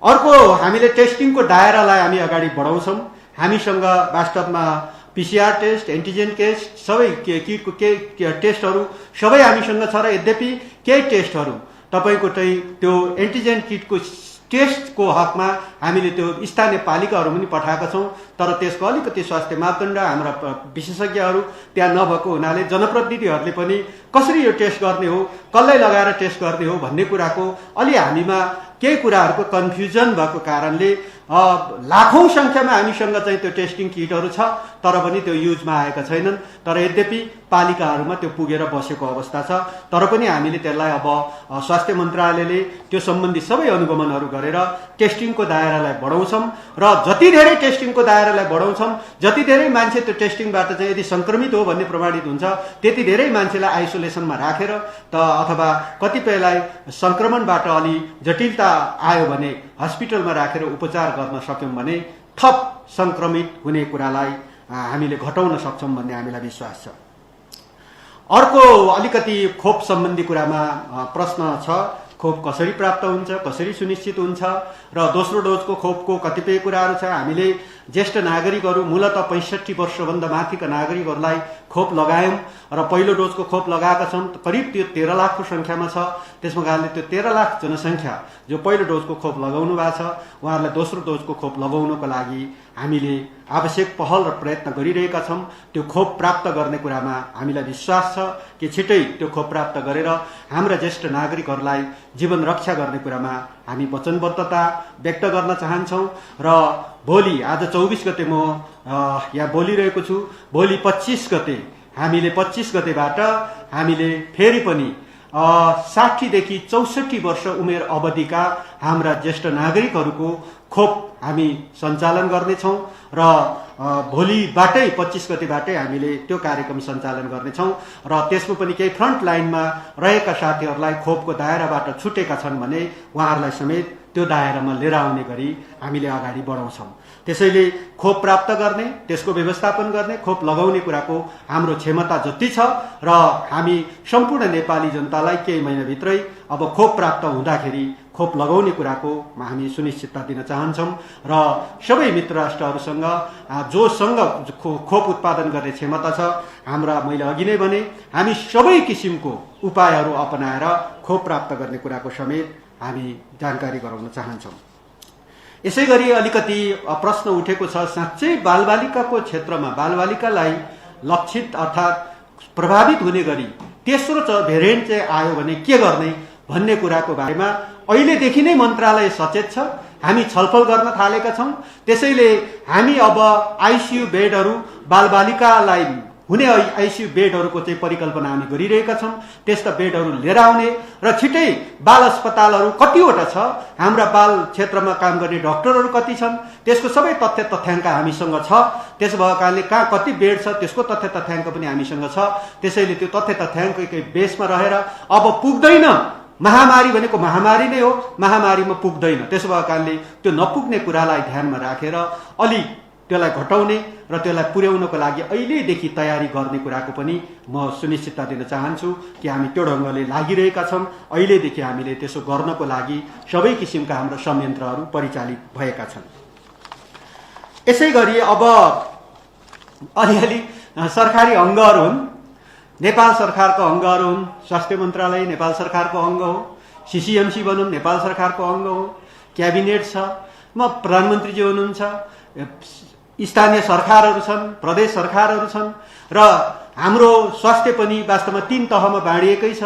अर्को हामीले टेस्टिङको दायरालाई हामी अगाडि बढाउँछौं। हामीसँग वास्तवमा पीसीआर टेस्ट, एन्टिजेन टेस्ट सबै किटको टेस्टहरू सबै हामीसँग छ र यद्यपि केही टेस्टहरू तपाईको चाहिँ त्यो एन्टिजेन किटको टेस्टको हकमा हामीले त्यो स्थानीय पालिकाहरू पनि पठाएका छौँ, तर त्यसको अलिकति स्वास्थ्य मापदण्ड हाम्रा विशेषज्ञहरू त्यहाँ नभएको हुनाले जनप्रतिनिधिहरूले पनि कसरी यो टेस्ट गर्ने हो, कसलाई लगाएर टेस्ट गर्ने हो भन्ने कुराको अलि हामीमा केही कुराहरूको कन्फ्युजन भएको कारणले लाखौं संख्यामा हामीसँग चाहिँ त्यो टेस्टिङ किटहरू छ, तर पनि त्यो युजमा आएका छैनन्। तर यद्यपि पालिकाहरूमा त्यो पुगेर बसेको अवस्था छ। तर पनि हामीले त्यसलाई अब स्वास्थ्य मन्त्रालयले त्यो सम्बन्धी सबै अनुगमनहरू गरेर टेस्टिङको दायरालाई बढाउँछौँ र जति धेरै टेस्टिङको दायरालाई बढाउँछौँ, जति धेरै मान्छे त्यो टेस्टिङबाट चाहिँ यदि संक्रमित हो भन्ने प्रमाणित हुन्छ, त्यति धेरै मान्छेलाई आइसोलेसनमा राखेर अथवा कतिपयलाई संक्रमणबाट अलि जटिलता आयो भने हस्पिटलमा राखेर उपचार गर्न सक्यौँ भने थप संक्रमित हुने कुरालाई हामीले घटाउन सक्छौँ भन्ने हामीलाई विश्वास छ। अर्को अलिकति खोप सम्बन्धी कुरामा प्रश्न छ, खोप कसरी प्राप्त हुन्छ, कसरी सुनिश्चित हुन्छ र दोस्रो डोजको खोपको कतिपय कुराहरू छ। हामीले ज्येष्ठ नागरिकहरू मूलतः 65 वर्षभन्दा माथिका नागरिकहरूलाई खोप लगायौँ र पहिलो डोजको खोप लगाएका छौँ, करिब त्यो 13 लाखको संख्यामा छ। त्यसमा कारणले त्यो 13 लाख जनसङ्ख्या जो पहिलो डोजको खोप लगाउनु भएको छ, उहाँहरूलाई दोस्रो डोजको खोप लगाउनको लागि हामीले आवश्यक पहल र प्रयत्न गरिरहेका छौँ। त्यो खोप प्राप्त गर्ने कुरामा हामीलाई विश्वास छ कि छिटै त्यो खोप प्राप्त गरेर हाम्रा ज्येष्ठ नागरिकहरूलाई जीवन रक्षा गर्ने कुरामा हामी वचनबद्धता व्यक्त गर्न चाहन्छौँ। र भोलि आज 24 गते म यहाँ बोलिरहेको छु, भोलि 25 गते हामीले 25 गतेबाट हामीले फेरि पनि 60 देखि 64 वर्ष उमेर अवधिका हाम्रा ज्येष्ठ नागरिकहरूको खोप हामी सञ्चालन गर्नेछौँ र भोलिबाटै 25 गतेबाटै हामीले त्यो कार्यक्रम सञ्चालन गर्नेछौँ र त्यसमा पनि केही फ्रन्ट लाइनमा रहेका साथीहरूलाई खोपको दायराबाट छुटेका छन् भने उहाँहरूलाई समेत त्यो दायरामा लिएर आउने गरी हामीले अगाडि बढाउँछौँ। त्यसैले खोप प्राप्त गर्ने, त्यसको व्यवस्थापन गर्ने, खोप लगाउने कुराको हाम्रो क्षमता जति छ र हामी सम्पूर्ण नेपाली जनतालाई केही महिनाभित्रै अब खोप प्राप्त हुँदाखेरि खोप लगाउने कुराको हामी सुनिश्चितता दिन चाहन्छौँ र सबै मित्र राष्ट्रहरूसँग जोसँग खोप उत्पादन गर्ने क्षमता छ हाम्रा, मैले अघि नै भने हामी सबै किसिमको उपायहरू अपनाएर खोप प्राप्त गर्ने कुराको समेत हामी जानकारी गराउन चाहन्छौँ। यसै गरी अलिकति प्रश्न उठेको छ, साँच्चै बालबालिकाको क्षेत्रमा बालबालिकालाई लक्षित अर्थात् प्रभावित हुने गरी तेस्रो भेरिएन्ट चाहिँ आयो भने के गर्ने भन्ने कुराको बारेमा अहिलेदेखि नै मन्त्रालय सचेत छ। हामी छलफल गर्न थालेका छौँ। त्यसैले हामी अब आइसियु बेडहरू, बालबालिकालाई हुने आइसियु बेडहरूको चाहिँ परिकल्पना हामी गरिरहेका छौँ। त्यस्ता बेडहरू लिएर आउने र छिटै बाल अस्पतालहरू कतिवटा छ, हाम्रा बाल क्षेत्रमा काम गर्ने डाक्टरहरू कति छन्, त्यसको सबै तथ्य तथ्याङ्क हामीसँग छ। त्यसो भएको कारणले कहाँ कति बेड छ त्यसको तथ्य तथ्याङ्क पनि हामीसँग छ। त्यसैले त्यो तथ्य तथ्याङ्ककै बेसमा रहेर अब पुग्दैन, महामारी भनेको महामारी नै हो, महामारीमा पुग्दैन। त्यसो भएको कारणले त्यो नपुग्ने कुरालाई ध्यानमा राखेर अलि त्यसलाई घटाउने र त्यसलाई पुर्याउनको लागि अहिलेदेखि तयारी गर्ने कुराको पनि म सुनिश्चितता दिन चाहन्छु कि हामी त्यो ढङ्गले लागिरहेका छौँ। अहिलेदेखि हामीले त्यसो गर्नको लागि सबै किसिमका हाम्रा संयन्त्रहरू परिचालित भएका छन्। यसै गरी अब अलिअलि सरकारी अङ्गहरू हुन्, नेपाल सरकारको अङ्गहरू हुन्। स्वास्थ्य मन्त्रालय नेपाल सरकारको अङ्ग हो, सिसिएमसी भनौँ नेपाल सरकारको अङ्ग हो, क्याबिनेट छ, म प्रधानमन्त्रीजी हुनुहुन्छ, स्थानीय सरकारहरू छन्, प्रदेश सरकारहरू छन् र हाम्रो स्वास्थ्य पनि वास्तवमा 3 तहमा बाँडिएकै छ।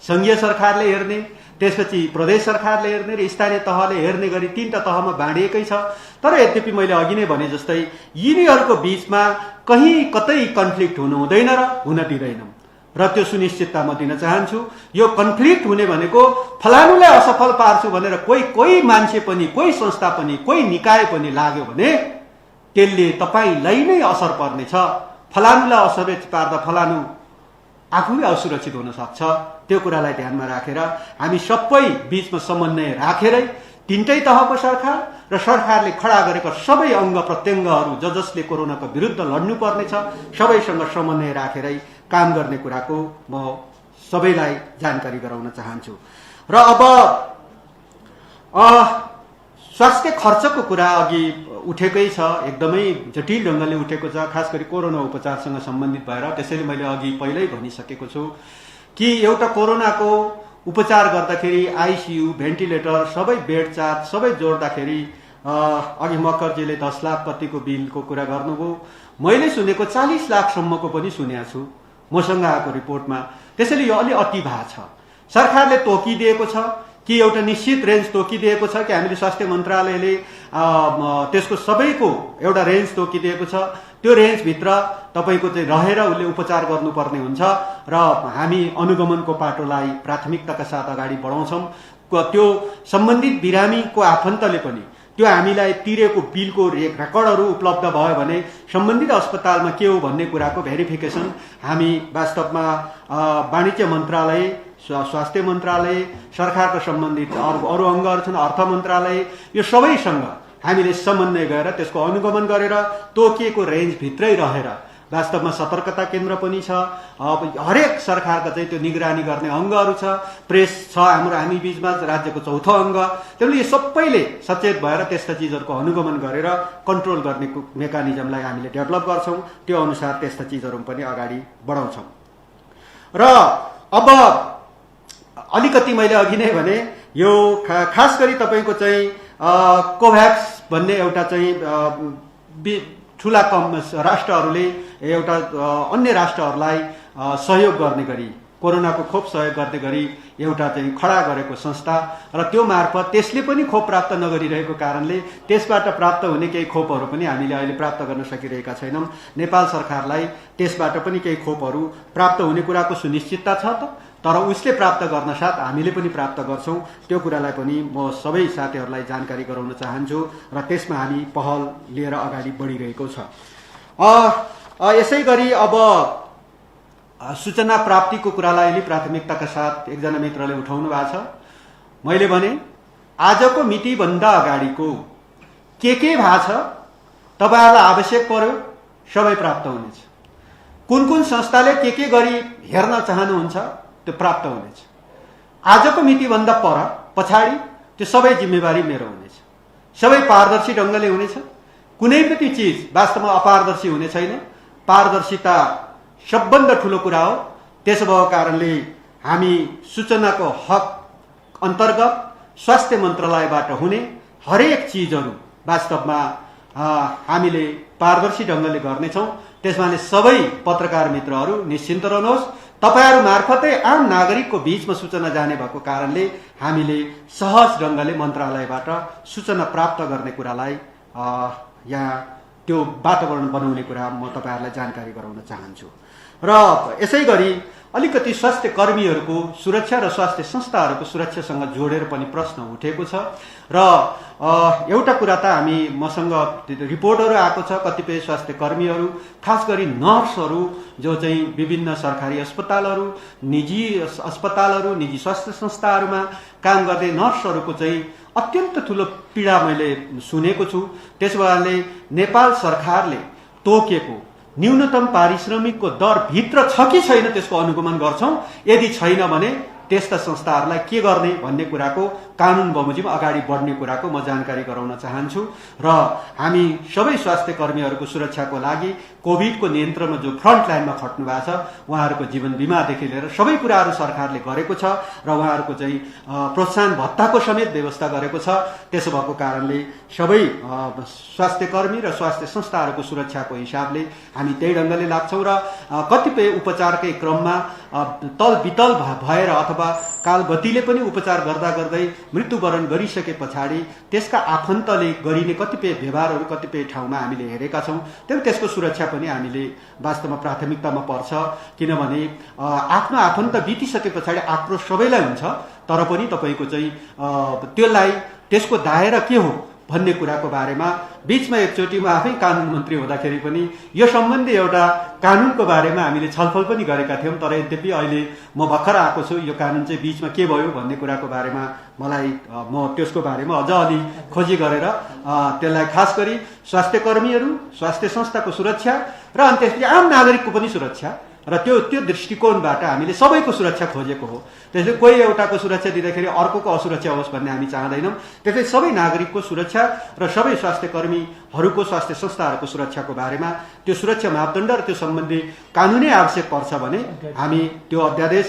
सङ्घीय सरकारले हेर्ने, त्यसपछि प्रदेश सरकारले हेर्ने र स्थानीय तहले हेर्ने गरी 3टा तहमा बाँडिएकै छ। तर यद्यपि मैले अघि नै भने जस्तै यिनीहरूको बीचमा कहीँ कतै कन्फ्लिक्ट हुनु हुँदैन र हुन दिँदैनौँ र त्यो सुनिश्चितता म दिन चाहन्छु। यो कन्फ्लिक्ट हुने भनेको फलानुलाई असफल पार्छु भनेर कोही मान्छे पनि, कोही संस्था पनि, कोही निकाय पनि लाग्यो भने त्यसले तपाईँलाई नै असर पर्नेछ। फलानुलाई असुरक्षित पार्दा फलानु आफै असुरक्षित हुन सक्छ। त्यो कुरालाई ध्यानमा राखेर हामी सबै बीचमा समन्वय राखेरै 3टै तहको सरकार र सरकारले खडा गरेका सबै अङ्ग प्रत्यङ्गहरू जसले कोरोनाको विरुद्ध लड्नुपर्नेछ सबैसँग समन्वय राखेरै काम गर्ने कुराको म सबैलाई जानकारी गराउन चाहन्छु। र अब स्वास्थ्य खर्चको कुरा अघि उठेकै छ, एकदमै जटिल ढङ्गले उठेको छ, खास गरी कोरोना उपचारसँग सम्बन्धित भएर। त्यसैले मैले अघि पहिल्यै भनिसकेको छु कि एउटा कोरोनाको उपचार गर्दाखेरि आइसियु भेन्टिलेटर सबै बेड चार्ज सबै जोड्दाखेरि अघि मक्करजीले 10 लाख कतिको बिलको कुरा गर्नुभयो। मैले सुनेको 40 लाखसम्मको पनि सुनेको छु मसँग आएको रिपोर्टमा। त्यसैले यो अलि अति भएको छ। सरकारले तोकिदिएको छ कि एउटा निश्चित रेन्ज तोकिदिएको छ कि हामीले स्वास्थ्य मन्त्रालयले त्यसको सबैको एउटा रेन्ज तोकिदिएको छ। त्यो रेन्जभित्र तपाईँको चाहिँ रहेर उसले उपचार गर्नुपर्ने हुन्छ र हामी अनुगमनको पाटोलाई प्राथमिकताका साथ अगाडि बढाउँछौँ। त्यो सम्बन्धित बिरामीको आफन्तले पनि त्यो हामीलाई तिरेको बिलको रेकर्डहरू उपलब्ध भयो भने सम्बन्धित अस्पतालमा के हो भन्ने कुराको भेरिफिकेसन हामी वास्तवमा वाणिज्य मन्त्रालय, स्वास्थ्य मन्त्रालय, सरकारका सम्बन्धित अरू अङ्गहरू छन्, अर्थ मन्त्रालय, यो सबैसँग हामीले समन्वय गरेर त्यसको अनुगमन गरेर तोकिएको रेन्जभित्रै रहेर वास्तवमा सतर्कता केन्द्र पनि छ। हरेक सरकारका चाहिँ त्यो निगरानी गर्ने अङ्गहरू छ, प्रेस छ हामी बीचमा, राज्यको चौथो अङ्ग। त्यसले यो सबैले सचेत भएर त्यस्ता चिजहरूको अनुगमन गरेर कन्ट्रोल गर्ने मेकानिजमलाई हामीले डेभलप गर्छौँ। त्यो अनुसार त्यस्ता चिजहरू पनि अगाडि बढाउँछौँ। र अब अलिकति मैले अघि नै भने यो खास गरी तपाईँको चाहिँ कोभ्याक्स भन्ने एउटा चाहिँ ठुला राष्ट्रहरूले एउटा अन्य राष्ट्रहरूलाई सहयोग गर्ने गरी कोरोनाको खोप सहयोग गर्ने गरी एउटा चाहिँ खडा गरेको संस्था र त्यो मार्फत त्यसले पनि खोप प्राप्त नगरिरहेको कारणले त्यसबाट प्राप्त हुने केही खोपहरू पनि हामीले अहिले प्राप्त गर्न सकिरहेका छैनौँ। नेपाल सरकारलाई त्यसबाट पनि केही खोपहरू प्राप्त हुने कुराको सुनिश्चितता छ तर उसले प्राप्त गर्न साथ हामीले पनि प्राप्त गर्छौँ। त्यो कुरालाई पनि म सबै साथीहरूलाई जानकारी गराउन चाहन्छु र त्यसमा हामी पहल लिएर अगाडि बढिरहेको छ। यसै गरी अब सूचना प्राप्तिको कुरालाई अलि प्राथमिकताका साथ एकजना मित्रले उठाउनु भएको छ। मैले भने आजको मितिभन्दा अगाडिको के भएको छ तपाईँहरूलाई आवश्यक पर्यो सबै प्राप्त हुनेछ। कुन कुन संस्थाले के गरी हेर्न चाहनुहुन्छ त्यो प्राप्त हुनेछ। आजको मितिभन्दा पछाडि त्यो सबै जिम्मेवारी मेरो हुनेछ। सबै पारदर्शी ढङ्गले हुनेछ। कुनै पनि चिज वास्तवमा अपारदर्शी हुने छैन। पारदर्शिता सबभन्दा ठुलो कुरा हो। त्यसो भएको कारणले हामी सूचनाको हक अन्तर्गत स्वास्थ्य मन्त्रालयबाट हुने हरेक चिजहरू वास्तवमा हामीले पारदर्शी ढङ्गले गर्नेछौँ। त्यसमाले सबै पत्रकार मित्रहरू निश्चिन्त रहनुहोस्। तपाईहरू मार्फतै आम नागरिकको बीचमा सूचना जाने भएको कारणले हामीले सहज ढङ्गले मन्त्रालयबाट सूचना प्राप्त गर्ने कुरालाई यहाँ त्यो वातावरण बनाउने कुरा म तपाईहरूलाई जानकारी गराउन चाहन्छु। र यसै गरी अलिकति स्वास्थ्य कर्मीहरूको सुरक्षा र स्वास्थ्य संस्थाहरूको सुरक्षासँग जोडेर पनि प्रश्न उठेको छ। र एउटा कुरा त मसँग रिपोर्टहरू आएको छ। कतिपय स्वास्थ्य कर्मीहरू खास गरी नर्सहरू जो चाहिँ विभिन्न सरकारी अस्पतालहरू, निजी अस्पतालहरू, निजी स्वास्थ्य संस्थाहरूमा काम गर्ने नर्सहरूको चाहिँ अत्यन्त ठुलो पीडा मैले सुनेको छु। त्यसो भएले नेपाल सरकारले तोकेको न्यूनतम पारिश्रमिकको दर भित्र छ कि छैन त्यसको अनुगमन गर्छौं। यदि छैन भने त्यस्ता संस्थाहरूलाई के गर्ने भन्ने कुराको कानुन बमोजिम अगाडि बढ्ने कुराको म जानकारी गराउन चाहन्छु। र हामी सबै स्वास्थ्य कर्मीहरूको सुरक्षाको लागि कोभिडको नियन्त्रणमा जो फ्रन्ट लाइनमा खट्नु भएको छ उहाँहरूको जीवन बिमादेखि लिएर सबै कुराहरू सरकारले गरेको छ र उहाँहरूको चाहिँ प्रोत्साहन भत्ताको समेत व्यवस्था गरेको छ। त्यसो भएको कारणले सबै स्वास्थ्य कर्मी र स्वास्थ्य संस्थाहरूको सुरक्षाको हिसाबले हामी त्यही ढङ्गले लाग्छौँ र कतिपय उपचारकै क्रममा तल बितल भएर अथवा कालगतिले पनि उपचार गर्दा गर्दै मृत्युवरण गरिसके पछाडि त्यसका आफन्तले गरिने कतिपय व्यवहारहरू कतिपय ठाउँमा हामीले हेरेका छौँ। त्यसको सुरक्षा पनि हामीले वास्तवमा प्राथमिकतामा पर्छ। किनभने आफ्नो आफन्त बितिसके पछाडि आक्रोश सबैलाई हुन्छ, तर पनि तपाईँको चाहिँ त्यसलाई त्यसको दायरा के हो भन्ने कुराको बारेमा बीचमा एकचोटि म आफै कानुन मन्त्री हुँदाखेरि पनि यो सम्बन्धी एउटा कानुनको बारेमा हामीले छलफल पनि गरेका थियौँ। तर यद्यपि अहिले म भर्खर आएको छु, यो कानुन चाहिँ बीचमा के भयो भन्ने कुराको बारेमा म त्यसको बारेमा अझ अलि खोजी गरेर त्यसलाई खास गरी स्वास्थ्य कर्मीहरू, स्वास्थ्य संस्थाको सुरक्षा र अनि त्यसपछि आम नागरिकको पनि सुरक्षा र त्यो दृष्टिकोणबाट हामीले सबैको सुरक्षा खोजेको हो। त्यसले कोही एउटाको सुरक्षा दिँदाखेरि अर्कोको असुरक्षा होस् भन्ने हामी चाहँदैनौँ। त्यसले सबै नागरिकको सुरक्षा र सबै स्वास्थ्य कर्मीहरूको स्वास्थ्य संस्थाहरूको सुरक्षाको बारेमा त्यो सुरक्षा मापदण्ड र त्यो सम्बन्धी कानुनै आवश्यक पर्छ भने हामी त्यो अध्यादेश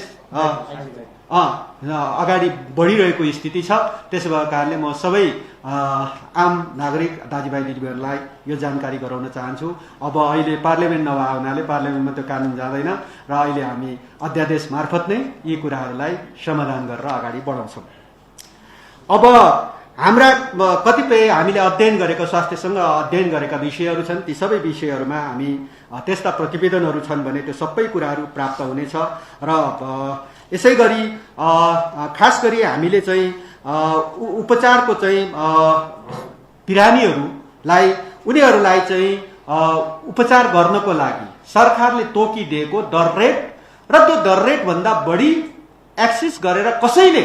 अगाडि बढिरहेको स्थिति छ। त्यसो भएको कारणले म सबै आम नागरिक दाजुभाइ दिदीबहिनीहरूलाई यो जानकारी गराउन चाहन्छु। अब अहिले पार्लियामेन्ट नभए हुनाले पार्लियामेन्टमा त्यो कानुन जाँदैन र अहिले हामी अध्यादेश मार्फत नै यी कुराहरूलाई समाधान गरेर अगाडि बढाउँछौँ। अब हाम्रा कतिपय हामीले अध्ययन गरेका स्वास्थ्यसँग अध्ययन गरेका विषयहरू छन्, ती सबै विषयहरूमा हामी त्यस्ता प्रतिवेदनहरू छन् भने त्यो सबै कुराहरू प्राप्त हुनेछ। र यसै गरी खास गरी हामीले चाहिँ उपचारको चाहिँ बिरामीहरूलाई उनीहरूलाई चाहिँ उपचार गर्नको लागि सरकारले तोकिदिएको दर रेट र त्यो दर रेटभन्दा बढी एक्सेस गरेर कसैले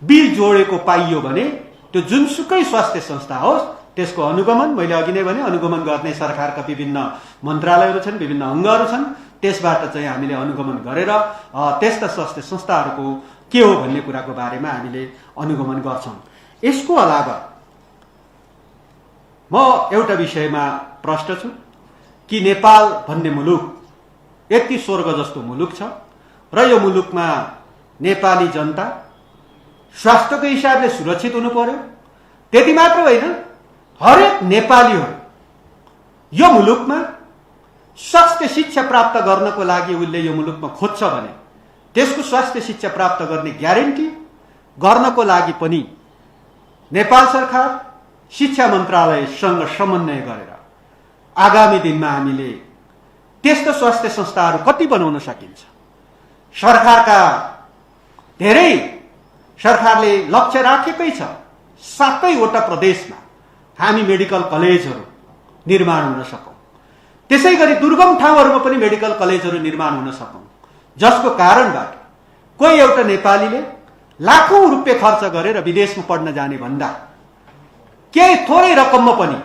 बिल जोडेको पाइयो भने त्यो जुनसुकै स्वास्थ्य संस्था होस् त्यसको अनुगमन, मैले अघि नै भने अनुगमन गर्ने सरकारका विभिन्न मन्त्रालयहरू छन्, विभिन्न अङ्गहरू छन्, त्यसबाट चाहिँ हामीले अनुगमन गरेर त्यस्ता स्वास्थ्य संस्थाहरूको के हो भन्ने कुराको बारेमा हामीले अनुगमन गर्छौँ। यसको अलावा म एउटा विषयमा प्रष्ट छु कि नेपाल भन्ने मुलुक यति स्वर्ग जस्तो मुलुक छ र यो मुलुकमा नेपाली जनता स्वास्थ्यको हिसाबले सुरक्षित हुनु पर्यो। त्यति मात्र होइन, हरेक नेपालीहरू यो मुलुकमा स्वास्थ्य शिक्षा प्राप्त गर्नको लागि उसले यो मुलुकमा खोज्छ भने त्यसको स्वास्थ्य शिक्षा प्राप्त गर्ने ग्यारेन्टी गर्नको लागि पनि नेपाल सरकार शिक्षा मन्त्रालयसँग समन्वय गरेर आगामी दिनमा हामीले त्यस्तो स्वास्थ्य संस्थाहरू कति बनाउन सकिन्छ। सरकारले लक्ष्य राखेकै छ 7वटा प्रदेशमा हामी मेडिकल कलेजहरू निर्माण हुन सकौँ। त्यसै गरी दुर्गम ठाउँहरूमा पनि मेडिकल कलेजहरू निर्माण हुन सकौँ, जसको कारणबाट कोही एउटा नेपालीले लाखौं रुपियाँ खर्च गरेर विदेशमा पढ्न जाने भन्दा केही थोरै रकममा पनि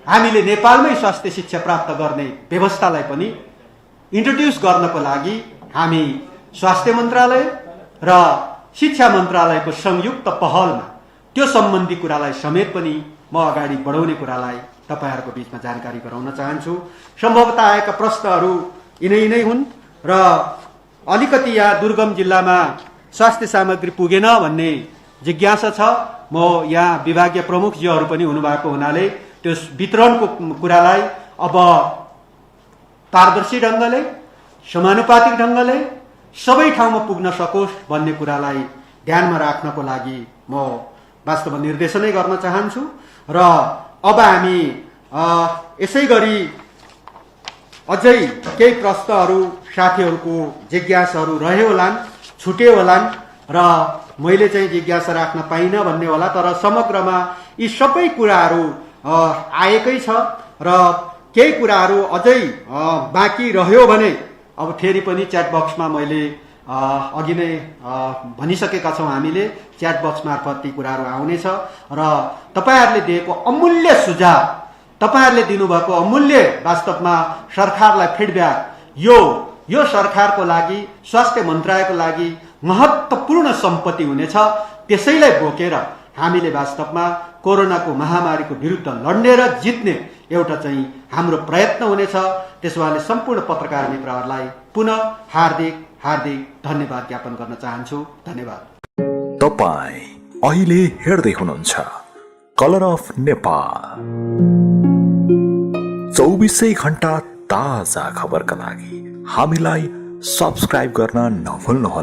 हामीले नेपालमै स्वास्थ्य शिक्षा प्राप्त गर्ने व्यवस्थालाई पनि इन्ट्रोड्युस गर्नको लागि हामी स्वास्थ्य मन्त्रालय र शिक्षा मन्त्रालयको संयुक्त पहलमा त्यो सम्बन्धी कुरालाई समेत पनि म अगाडि बढाउने कुरालाई तपाईहरूको बीचमा जानकारी गराउन चाहन्छु। सम्भवतः आएका प्रश्नहरू यिनै हुन् र अलिकति यहाँ दुर्गम जिल्लामा स्वास्थ्य सामग्री पुगेन भन्ने जिज्ञासा छ। म यहाँ विभागीय प्रमुखज्यूहरू पनि हुनुभएको हुनाले त्यो वितरणको कुरालाई अब पारदर्शी ढङ्गले समानुपातिक ढङ्गले सबै ठाउँमा पुग्न सकोस् भन्ने कुरालाई ध्यानमा राख्नको लागि म वास्तवमा निर्देशनै गर्न चाहन्छु। र अब हामी यसै गरी अझै केही प्रश्नहरू साथीहरूको जिज्ञासाहरू रह्यो होलान्, छुट्यो होलान् र मैले चाहिँ जिज्ञासा राख्न पाइनँ भन्ने होला, तर समग्रमा यी सबै कुराहरू आएकै छ र केही कुराहरू अझै बाँकी रह्यो भने अब फेरि पनि च्याट बक्समा मैले अघि नै भनिसकेका छौँ, हामीले च्याट बक्स मार्फत ती कुराहरू आउनेछ र तपाईहरूले दिएको अमूल्य सुझाव, तपाईहरूले दिनुभएको अमूल्य वास्तवमा सरकारलाई फिडब्याक यो सरकारको लागि स्वास्थ्य मन्त्रालयको लागि महत्त्वपूर्ण सम्पत्ति हुनेछ। त्यसैलाई बोकेर हामीले वास्तवमा कोरोनाको महामारीको विरुद्ध लड्ने र जित्ने एउटा चाहिँ हाम्रो प्रयत्न हुनेछ। त्यसो भए सम्पूर्ण पत्रकार मित्रहरूलाई पुनः हार्दिक धन्यवाद ज्ञापन गर्न चाहन्छु। धन्यवाद। तपाईं अहिले हेर्दै हुनुहुन्छ कलर अफ नेपाल, 24 घण्टा ताजा खबरका लागि हामीलाई सब्स्क्राइब गर्न नभुल्नुहोला।